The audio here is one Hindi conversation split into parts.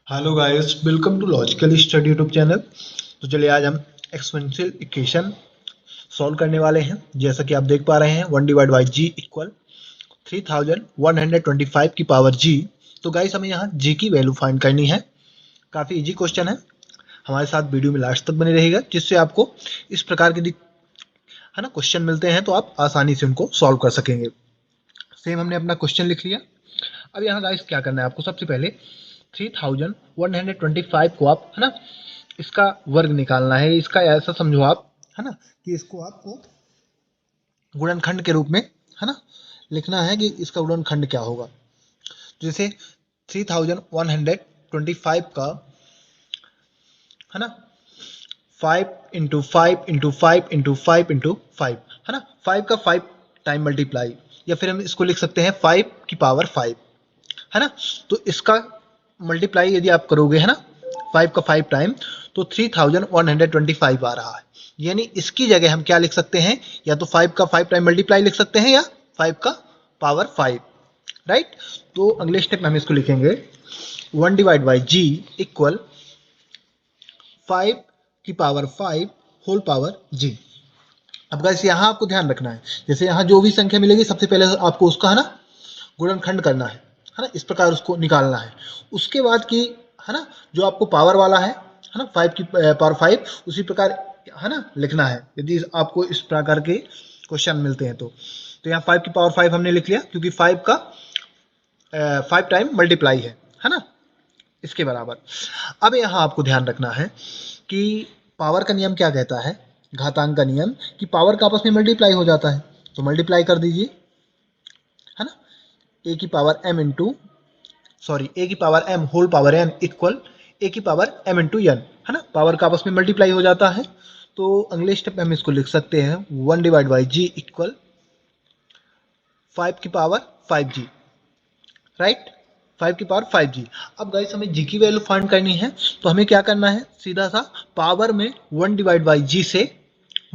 Hello guys, welcome to logical study YouTube channel. तो चलिए आज हम एक्सपोनेंशियल इक्वेशन सॉल्व करने वाले हैं। जैसा कि आप देख पा रहे हैं 1 डिवाइड बाई जी इक्वल 3125 की पावर जी। तो गाइस हमें यहाँ जी की वैल्यू फाइंड करनी है। काफ़ी इजी क्वेश्चन है। हमारे साथ वीडियो में लास्ट तक बने रहेगा, जिससे आपको इस प्रकार के है ना क्वेश्चन मिलते हैं तो आप आसानी से उनको सॉल्व कर सकेंगे। सेम हमने अपना क्वेश्चन लिख लिया। अब यहाँ गाइस क्या करना है आपको, सबसे पहले 3125 को आप है ना इसका वर्ग निकालना है। इसका ऐसा समझो आप है ना कि इसको आपको गुणनखंड के रूप में है ना लिखना है कि इसका गुणनखंड क्या होगा। जैसे 3125 का है ना 5 है ना 5 का 5 टाइम मल्टीप्लाई, या फिर हम इसको लिख सकते हैं 5 की पावर 5 है ना। तो इसका मल्टीप्लाई यदि आप करोगे है ना 5 का 5 टाइम, तो 3125 आ रहा है। यानी इसकी जगह हम क्या लिख सकते हैं, या तो 5 का 5 टाइम मल्टीप्लाई लिख सकते हैं या 5 का पावर 5, राइट। तो अगले स्टेप में हम इसको लिखेंगे 1 डिवाइड बाई जी इक्वल 5 की पावर 5 होल पावर जी। अब गाइस यहाँ आपको ध्यान रखना है, जैसे यहाँ जो भी संख्या मिलेगी सबसे पहले आपको उसका है ना गुणनखंड करना है ना, इस प्रकार उसको निकालना है। उसके बाद की है ना जो आपको पावर वाला है ना 5 की पावर 5 उसी प्रकार है ना लिखना है, यदि आपको इस प्रकार के क्वेश्चन मिलते हैं तो यहाँ 5 की पावर 5 हमने लिख लिया, क्योंकि 5 का 5 टाइम मल्टीप्लाई है ना इसके बराबर। अब यहाँ आपको ध्यान रखना है कि पावर का नियम क्या कहता है, घातांक का नियम, कि पावर का आपस में मल्टीप्लाई हो जाता है। तो मल्टीप्लाई कर दीजिए है ना, ए की पावर एम इंटू ए की power M whole power N equal A की पावर एम इंटू एन है ना। पावर का आपस में मल्टीप्लाई हो जाता है। तो अगले स्टेप में हम इसको लिख सकते हैं 1 डिवाइड बाई जी इक्वल 5 की पावर 5 जी, राइट। 5 की पावर 5 जी। अब गाइस हमें जी की वैल्यू फाइंड करनी है, तो हमें क्या करना है, सीधा सा पावर में 1 डिवाइड बाई जी से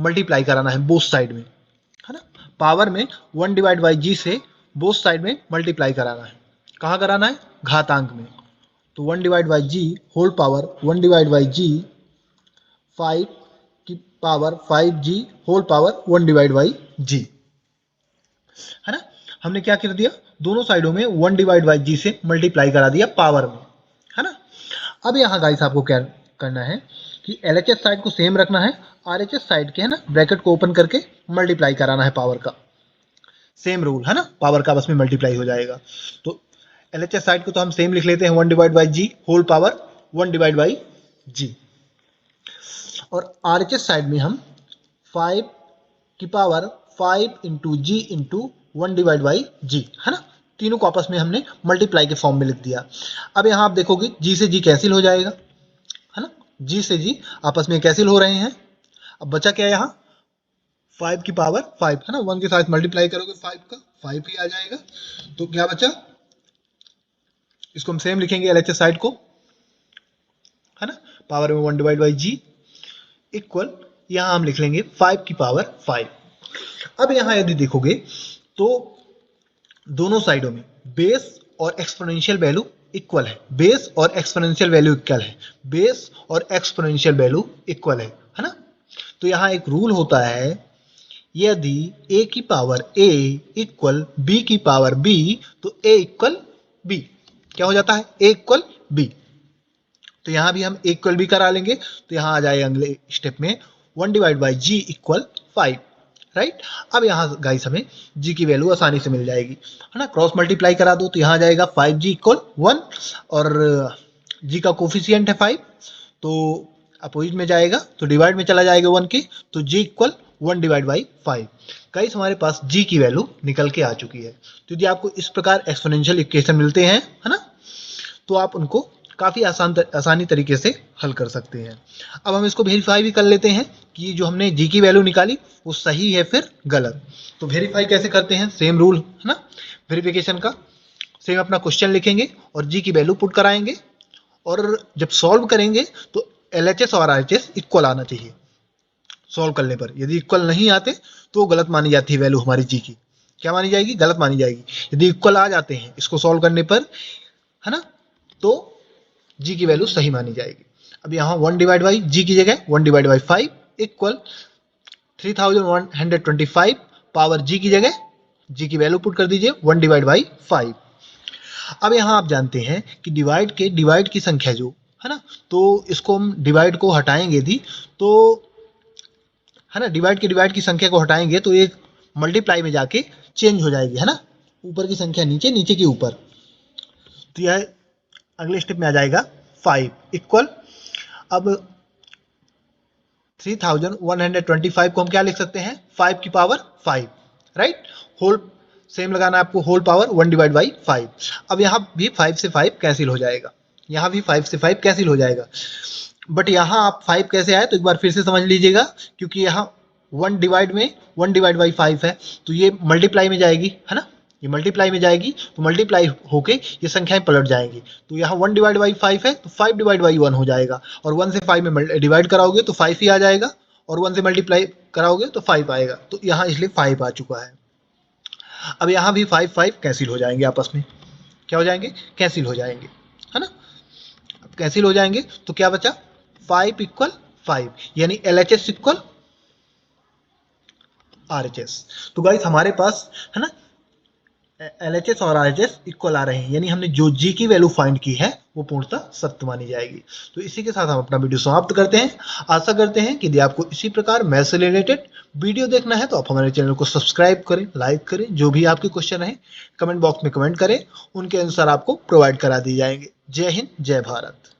मल्टीप्लाई कराना है बोथ साइड में है ना। पावर में 1 डिवाइड बाई जी से बोथ साइड में मल्टीप्लाई कराना है। कहाँ कराना है, घातांक में। तो 1 divide by G whole power 1 divide by G 5 की power 5 G whole power 1 divide by G है ना। हमने क्या कर दिया, दोनों साइडों में 1 डिवाइड बाई जी से मल्टीप्लाई करा दिया पावर में है ना। अब यहाँ गाइस आपको क्या करना है कि LHS साइड को सेम रखना है, RHS साइड के है ना ब्रैकेट को ओपन करके मल्टीप्लाई कराना है पावर का। सेम रूल है ना, पावर का बस में मल्टीप्लाई हो जाएगा। तो LHS साइड को तो हम सेम लिख लेते हैं 1 divide by G whole power 1 divide by G, और RHS साइड में हम 5 की power 5 into G into 1 divide by G है ना। तीनों को आपस में हमने मल्टीप्लाई के फॉर्म में लिख दिया। अब यहाँ आप देखोगे जी से जी कैंसिल हो जाएगा है ना, जी से जी आपस में कैंसिल हो रहे हैं। अब बचा क्या यहाँ 5 की पावर 5 है ना, 1 के साथ मल्टीप्लाई करोगे 5 का 5 ही आ जाएगा। तो क्या बचा, इसको हम सेम लिखेंगे LHS साइड को है ना, पावर में 1 डिवाइड बाई जी इक्वल यहाँ हम लिख लेंगे 5 की पावर 5। अब यहाँ यदि देखोगे तो दोनों साइडों में बेस और एक्सपोनेंशियल वैल्यू इक्वल है, बेस और एक्सपोनेंशियल वैल्यू इक्वल है, बेस और एक्सपोनेंशियल वैल्यू इक्वल है ना। तो यहाँ एक रूल होता है, यदि a की पावर a इक्वल b की पावर b, तो a इक्वल b क्या हो जाता है, a इक्वल b। तो यहाँ भी हम इक्वल भी करा लेंगे, तो यहाँ आ जाएगा अगले स्टेप में 1 divide by G equal 5, right. अब यहाँ गाइस हमें जी की वैल्यू आसानी से मिल जाएगी है ना, क्रॉस मल्टीप्लाई करा दो तो यहाँ आ जाएगा 5g इक्वल 1, और जी का कोफिशियंट है 5, तो अपोजिट में जाएगा तो डिवाइड में चला जाएगा 1 के, तो जी इक्वल 1 डिवाइड बाई 5। गाइस हमारे पास जी की वैल्यू निकल के आ चुकी है। तो यदि आपको इस प्रकार एक्सपोनेंशियल इक्वेशन मिलते हैं है ना, तो आप उनको काफ़ी आसानी तरीके से हल कर सकते हैं। अब हम इसको वेरीफाई भी कर लेते हैं कि जो हमने जी की वैल्यू निकाली वो सही है फिर गलत। तो वेरीफाई कैसे करते हैं, सेम रूल है ना वेरिफिकेशन का। सेम अपना क्वेश्चन लिखेंगे और जी की वैल्यू पुट कराएंगे, और जब सॉल्व करेंगे तो LHS और RHS इक्वल आना चाहिए। सॉल्व करने पर यदि इक्वल नहीं आते तो गलत मानी जाती है वैल्यू हमारी जी की, क्या मानी जाएगी, गलत मानी जाएगी। यदि इक्वल आ जाते हैं इसको सॉल्व करने पर है ना, तो जी की वैल्यू सही मानी जाएगी। अब यहाँ 1 डिवाइड बाई जी की जगह 1 डिवाइड बाई 5 इक्वल 3125 पावर जी की जगह जी की वैल्यू पुट कर दीजिए 1 डिवाइड बाई 5। अब यहाँ आप जानते हैं कि डिवाइड की संख्या जो है ना, तो इसको हम डिवाइड को हटाएंगे यदि तो है ना, डिवाइड की संख्या को हटाएंगे तो ये मल्टीप्लाई में जाके चेंज हो जाएगी, है ना, ऊपर की संख्या नीचे, नीचे की ऊपर। तो यह अगले स्टेप में आ जाएगा 5 इक्वल, अब 3125 को हम क्या लिख सकते हैं 5 की पावर 5, राइट। होल सेम लगाना है आपको, होल पावर 1 डिवाइड बाई 5। अब यहाँ भी 5 से 5 कैंसिल हो जाएगा, यहाँ भी 5 से 5 कैंसिल हो जाएगा, बट यहाँ आप 5 कैसे आए तो एक बार फिर से समझ लीजिएगा, क्योंकि यहाँ 1 डिवाइड बाई 5 है, तो ये मल्टीप्लाई में जाएगी, है ना, ये मल्टीप्लाई में जाएगी, तो मल्टीप्लाई होके ये संख्याएं पलट जाएंगी। तो यहाँ 1 डिवाइड बाई 5 है तो 5 डिवाइड बाई 1 हो जाएगा, और 1 से 5 में डिवाइड कराओगे तो 5 ही आ जाएगा, और 1 से मल्टीप्लाई कराओगे तो 5 आएगा, तो यहाँ इसलिए 5 आ चुका है। अब यहाँ भी 5 5 कैंसिल हो जाएंगे आपस में, क्या हो जाएंगे, कैंसिल हो जाएंगे, है ना। अब कैंसिल हो जाएंगे तो क्या बचा 5 इक्वल 5, यानी LHS इक्वल RHS। तो गाइस हमारे पास है ना LHS और RHS इक्वल आ रहे हैं, यानी हमने जो G की वैल्यू फाइंड की है वो पूर्णतः सत्य मानी जाएगी। तो इसी के साथ हम अपना वीडियो समाप्त करते हैं। आशा करते हैं कि यदि आपको इसी प्रकार मैथ से रिलेटेड वीडियो देखना है तो आप हमारे चैनल को सब्सक्राइब करें, लाइक करें, जो भी आपके क्वेश्चन है कमेंट बॉक्स में कमेंट करें, उनके आंसर आपको प्रोवाइड करा दिए जाएंगे। जय हिंद, जय भारत।